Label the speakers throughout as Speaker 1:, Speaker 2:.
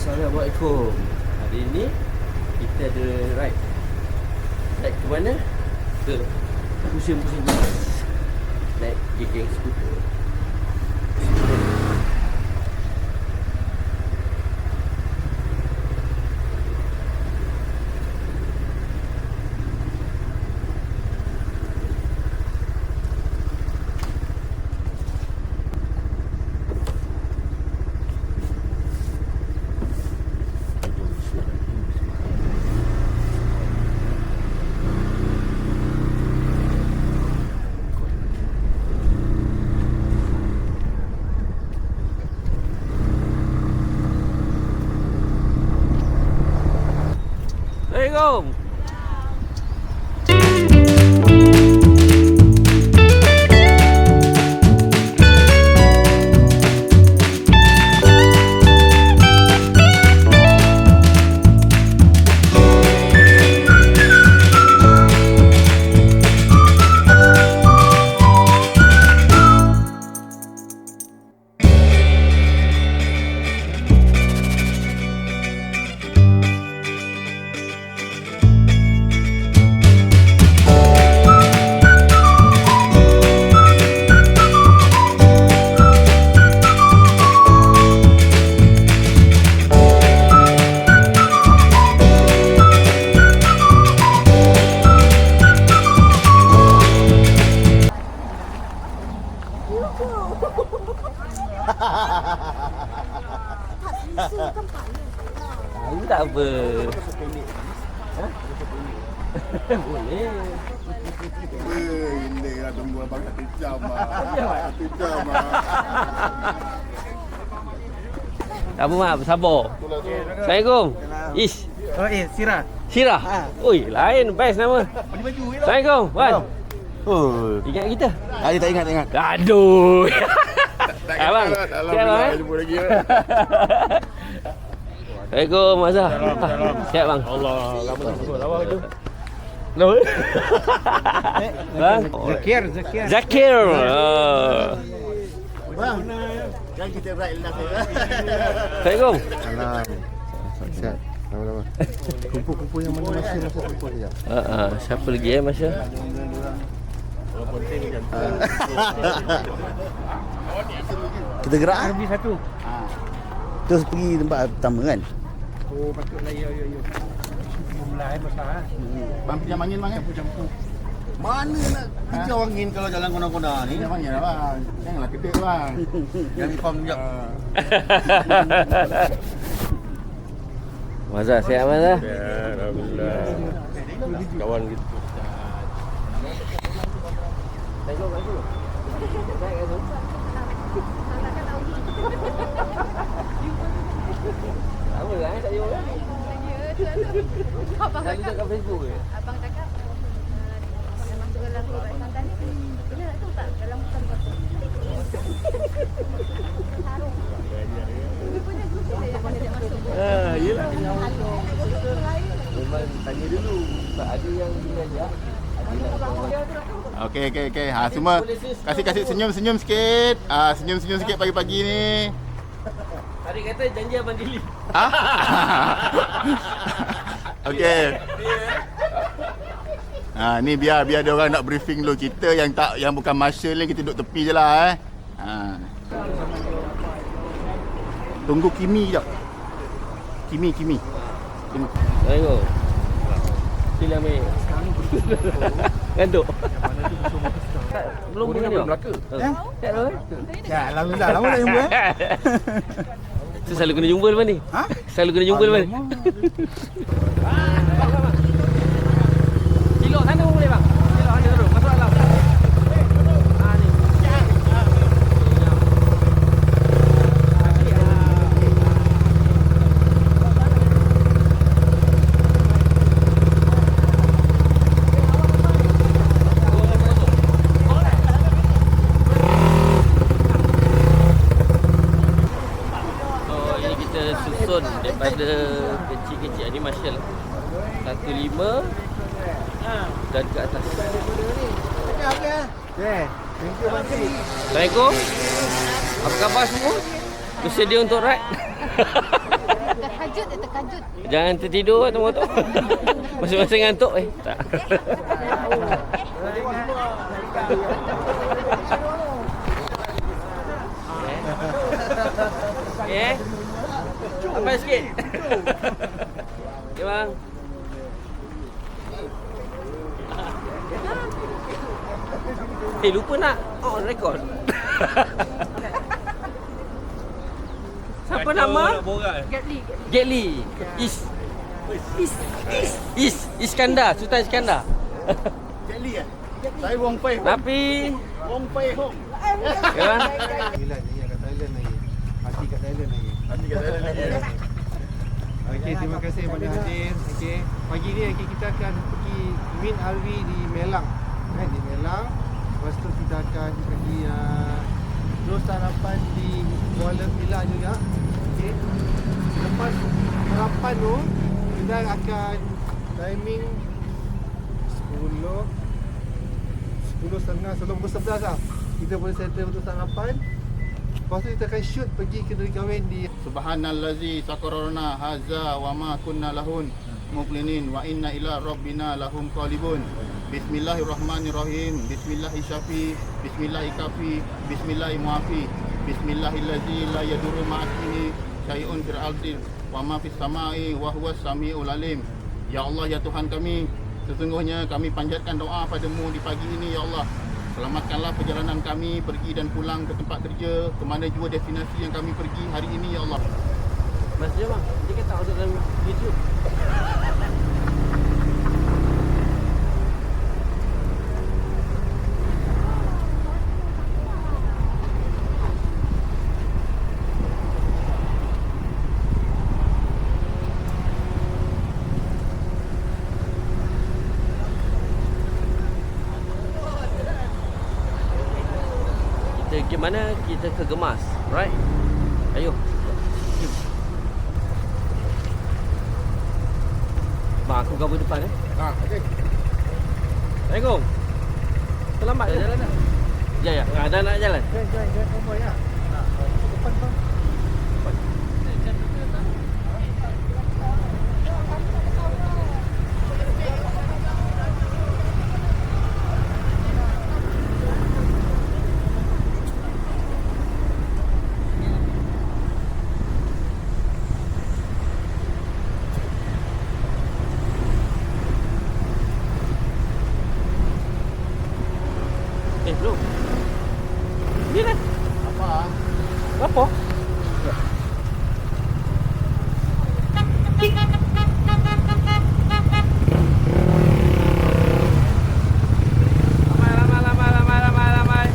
Speaker 1: Assalamualaikum. Hari ini kita ada ride. Ride ke mana? Ke musim-musim jenis. Naik geng skuter. Assalamualaikum. Ini tak apa. Boleh.
Speaker 2: Ini lah tunggu abang 1 jam lah. 1 jam lah.
Speaker 1: Tak apa mak, bersabar. Assalamualaikum. Ish.
Speaker 3: Oh Sirah.
Speaker 1: Sirah. Oi, lain best nama.
Speaker 3: Beli baju je lah.
Speaker 1: Assalamualaikum. Wan.
Speaker 2: Oh.
Speaker 1: Ingat kita?
Speaker 2: Tak ingat.
Speaker 1: Aduh. Abang. Siap bang.
Speaker 2: Jumpa lagi.
Speaker 1: Assalamualaikum Azhar. Siap bang.
Speaker 3: Allah, lama tak lawa tu.
Speaker 1: Lama. Bang.
Speaker 3: Zakir.
Speaker 1: Zakir.
Speaker 2: Bang. Kan kita ride last ni.
Speaker 1: Assalamualaikum.
Speaker 2: Salam. Sihat. Lama-lama. Kumpul-kumpul yang mana masih kumpul sekejap.
Speaker 1: Siapa lagi Masya?
Speaker 2: Kita gerak ah.
Speaker 3: Habis satu.
Speaker 2: Terus pergi tempat pertama kan?
Speaker 3: Oh patutlah ya. Mulai masalah.
Speaker 2: Bang pinjam angin bang ya? Campur. Mana nak pinjam angin kalau jalan kona-kona ni? Pinjam angin lah bang. Janganlah kedek bang. Jangan form sekejap.
Speaker 1: Mazhar, sihat Mazhar?
Speaker 3: Alhamdulillah. Kawan gitu.
Speaker 1: Apa lah tak jumpa?
Speaker 4: Abang
Speaker 1: Lagi
Speaker 4: cakap
Speaker 1: kat Facebook ke?
Speaker 4: Abang cakap yang masuk dalam grup Santan ni bila nak tahu tak dalam hutan kota. Sarung. Dia punya grup dia yang mana dia masuk.
Speaker 1: Yelah.
Speaker 4: Grup lain.
Speaker 1: Memang tanya dulu. Tak ada yang dia ajak.
Speaker 2: Okey. Ha semua kasih senyum-senyum sikit. Senyum-senyum sikit pagi-pagi ni.
Speaker 1: Adik kata janji abang delete.
Speaker 2: Ha? Okey. Ni biar dia orang nak briefing dulu. Kita yang bukan marshal ni kita duduk tepi je lah Tunggu Kimi jap. Kimi. Tunggu.
Speaker 1: Tengok. Sila ambil. Ngantuk. Belum pun dia.
Speaker 3: Melaka.
Speaker 1: Tak tahu.
Speaker 3: Ya, alhamdulillah lama tak jumpa.
Speaker 1: Tu selalu kena jumpa lepas ni.
Speaker 3: Ha?
Speaker 1: Selalu kena jumpa lepas ni. Cilok sana pun boleh bang. Cilok sana terus. Masuk dalam. Ni. Susun daripada kecil-kecil ni Marshall 15 dan ke atas. Assalamualaikum. Apa khabar semua? Bersedia untuk ride?
Speaker 4: Terkejut dia terkejut.
Speaker 1: Jangan tertidur lah tunggu tu. Masing-masing ngantuk tak. Okey. Sampai sikit. Okey bang. Lupa nak on record. Siapa nama? Get Lee. Iskandar, Sultan Iskandar.
Speaker 2: Jelly Saya Wong Fei.
Speaker 1: Tapi
Speaker 2: Wong Fei Hong.
Speaker 1: ya.
Speaker 3: Gila ni kat Thailand lagi. Hati kat Thailand lagi. Okey, terima kasih kepada hadir. Okey, pagi ni kita akan pergi Min Alwi di Melang. Di Melang. Lepas tu kita akan pergi terus sarapan di Kuala Pilah juga. Okey. Lepas sarapan tu kita akan timing 10.30 sebelum pukul 11 lah. Kita boleh settle untuk sarapan. Lepas tu kita akan shoot pergi ke negeri kahwin di
Speaker 2: Subhanallazi sakarana haza wa ma kunna lahun muqlinin wa inna ila rabbina lahum qalibun. Bismillahirrahmanirrahim. Bismillahirrahmanirrahim. Bismillahirrahmanirrahim. Bismillahirrahmanirrahim. Bismillahillazi la yadurru ma'asmihi syai'un fil ardi wa ma fis samai wa huwas samiul alim. Ya Allah, ya Tuhan kami, sesungguhnya kami panjatkan doa padamu di pagi ini ya Allah. Selamatkanlah perjalanan kami pergi dan pulang ke tempat kerja, ke mana jua destinasi yang kami pergi hari ini ya Allah.
Speaker 1: Mas je bang. Dia kata ada dalam YouTube. Ke mana? Kita ke Gemas, right? Ayo. Bang, aku cover depan
Speaker 2: Okey.
Speaker 1: Assalamualaikum. Terlambat ke jalan dah? Ya, dah nak jalan.
Speaker 3: Jangan komboy lah. Depan bang.
Speaker 1: Bro. Ni lah.
Speaker 2: Apa?
Speaker 1: Apa? Ramai.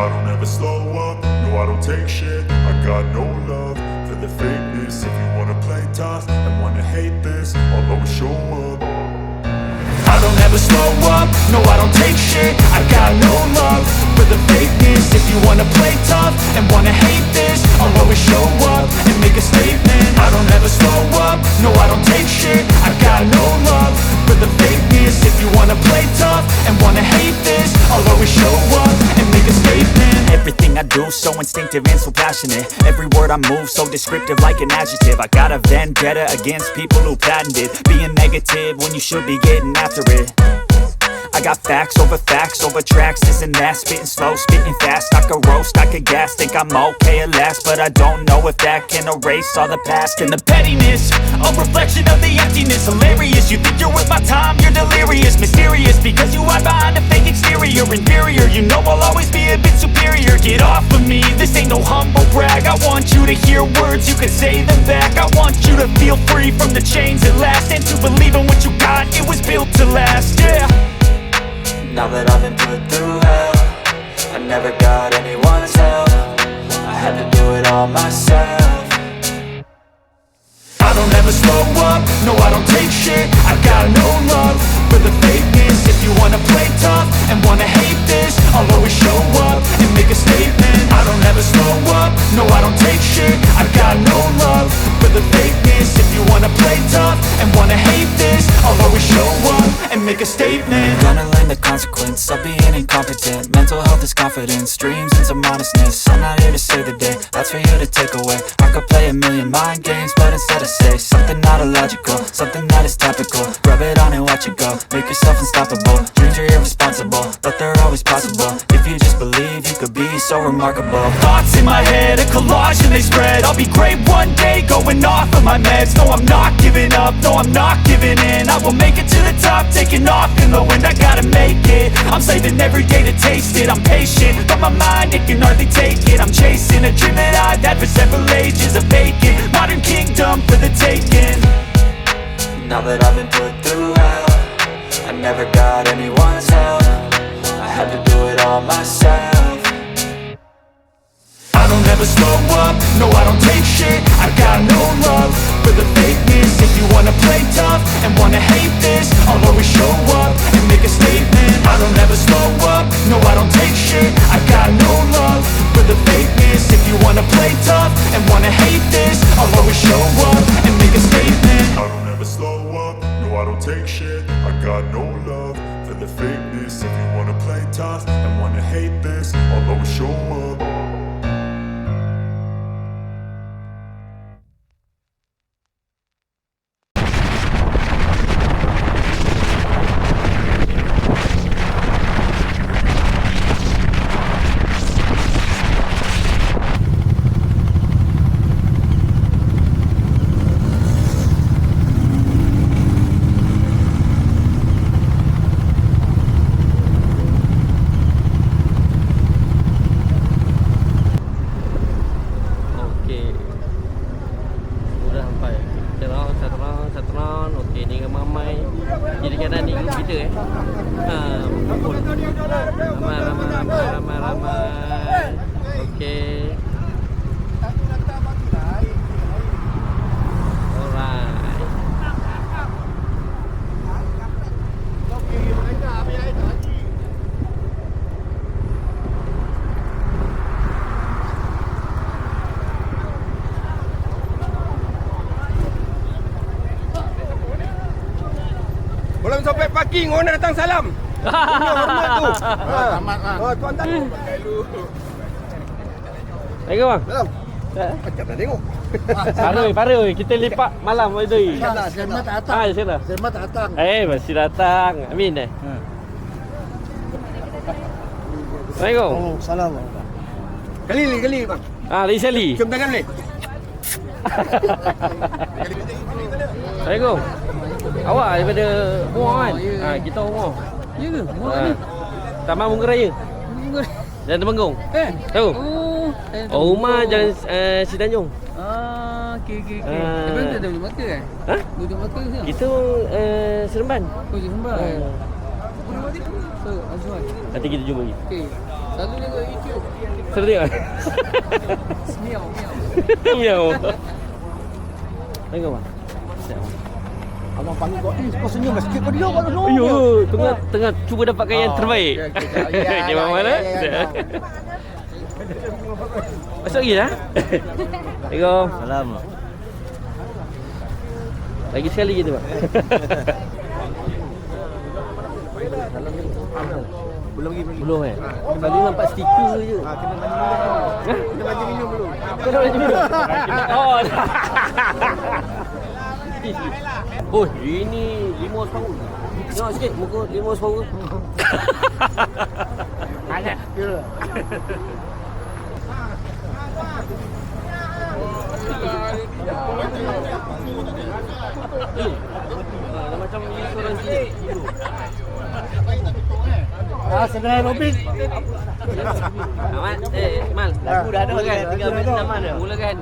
Speaker 5: I don't ever slow up, no I don't take shit. I got no love for the fakeness. If you wanna play tough and wanna hate this, I'll always show up. I don't ever slow up, no I don't take shit. I got no love for the fakeness. If you wanna play tough and wanna hate this, I'll always show up and make a statement. I don't ever slow up, no I don't take shit. I got no love for the fakeness. If you wanna play tough and wanna hate this, I'll always show up and make a statement.
Speaker 6: Everything I do so instinctive and so passionate. Every word I move so descriptive like an adjective. I got a vendetta against people who patented being negative when you should be getting after it. I got facts over tracks, this and that. Spitting slow, spitting fast. I could roast, I could gas. Think I'm okay at last, but I don't know if that can erase all the past. And the pettiness, a reflection of the emptiness. Hilarious, you think you're worth my time, you're delirious. Mysterious, because you hide behind a fake exterior. Inferior, you know I'll always be a bit superior. Get off of me, this ain't no humble brag. I want you to hear words, you can say them back. I want you to feel free from the chains at last, and to believe in what you got, it was built to last, yeah. Now that I've been put through hell, I never got anyone's help. I had to do it all myself. I don't ever slow up, no I don't take shit. I got no love for the fakeness. If you wanna play tough and wanna hate this, I'll always show up and make a statement. I don't ever slow up, no I don't take shit. I got no love for the fakeness. If you wanna play tough and wanna hate this, I'll always show up and make a statement. Gonna learn the consequence of being incompetent. Mental health is confidence, dreams into modestness. I'm not here to save the day, that's for you to take away. I could play a million mind games, but instead I say something not illogical, something that is topical. Rub it on and watch it go, make yourself unstoppable. Dreams are irresponsible, but they're always possible. If you just believe, you could be so remarkable. Thoughts in my head, a collage and they spread. I'll be great one day, going off of my meds. No, I'm not giving up, no, I'm not giving in. I will make it to the top, taking off in the wind. I gotta make it, I'm saving every day to taste it. I'm patient, but my mind, it can hardly take it. I'm chasing a dream that I've had for several ages. A vacant, modern kingdom for the taking. Now that I've been put through hell, I never got anyone's help. I had to do it all myself. I don't ever slow up, no I don't take shit. I got no love for the fakeness. If you wanna play tough and wanna hate this, I'll always show up and make a statement. I don't ever slow up, no I don't take shit. I got no love for the fakeness. If you wanna play tough and wanna hate this, I'll always show up and make a statement.
Speaker 5: I don't ever slow up, no I don't take shit. I got no love for the fakeness. If you wanna play tough and wanna hate this, I'll always show up.
Speaker 1: Okey, ni ramai kiri kanan ni grup kita berkumpul. Ramai. Okey. Alright.
Speaker 3: Belum sampai parking, orang nak datang salam. Punya hormat tu.
Speaker 2: Selamat lah.
Speaker 3: Oh, tuan tak pakai lu.
Speaker 1: Tengok bang.
Speaker 3: Salam. Macam dah tengok.
Speaker 1: Para kita lepak malam tadi.
Speaker 3: Tak, selamat tak datang.
Speaker 1: Sana.
Speaker 3: Selamat tak datang.
Speaker 1: Masih datang. Amin Assalamualaikum.
Speaker 3: Oh, salam. Kali bang.
Speaker 1: Lagi sekali.
Speaker 3: Cium tangan boleh?
Speaker 1: Assalamualaikum. Awak daripada Muar kan? Kita Muar.
Speaker 7: Ya ke? Muar ni?
Speaker 1: Taman Bunga Raya. Jalan Temenggung. Tahu? Oh, rumah jalan Si Tanjung.
Speaker 7: Okey. Tapi kita dah boleh makan kan? Duduk makan ke?
Speaker 1: Kita Seremban.
Speaker 7: Oh, Seremban. Apa nama dia? So, Azwan.
Speaker 1: Nanti kita jumpa lagi.
Speaker 7: Okey. Selalu tengok YouTube.
Speaker 1: Selalu tengok?
Speaker 7: Miau.
Speaker 1: Miau. Tengok bang.
Speaker 3: Abang panggil kau ni, kau senyum sikit kau dia kau tu.
Speaker 1: Ayuh, tengah cuba dapatkan yang terbaik. Okey, mana? Masuk lagi dah? Assalamualaikum.
Speaker 3: Salam.
Speaker 1: Lagi sekali kita bang. Belum Tadi nampak stiker je.
Speaker 3: Kena mandi minum dulu.
Speaker 1: Kena mandi minum. Oh. Oh, ini 5 tahun. Tengok sikit muka limau suara.
Speaker 3: Banyak. Ya.
Speaker 1: Macam restoran sini.
Speaker 3: Sedang Robin.
Speaker 1: Amat, Mal, lagu dah ada kan? Tinggal beri nama dia. Mulakan.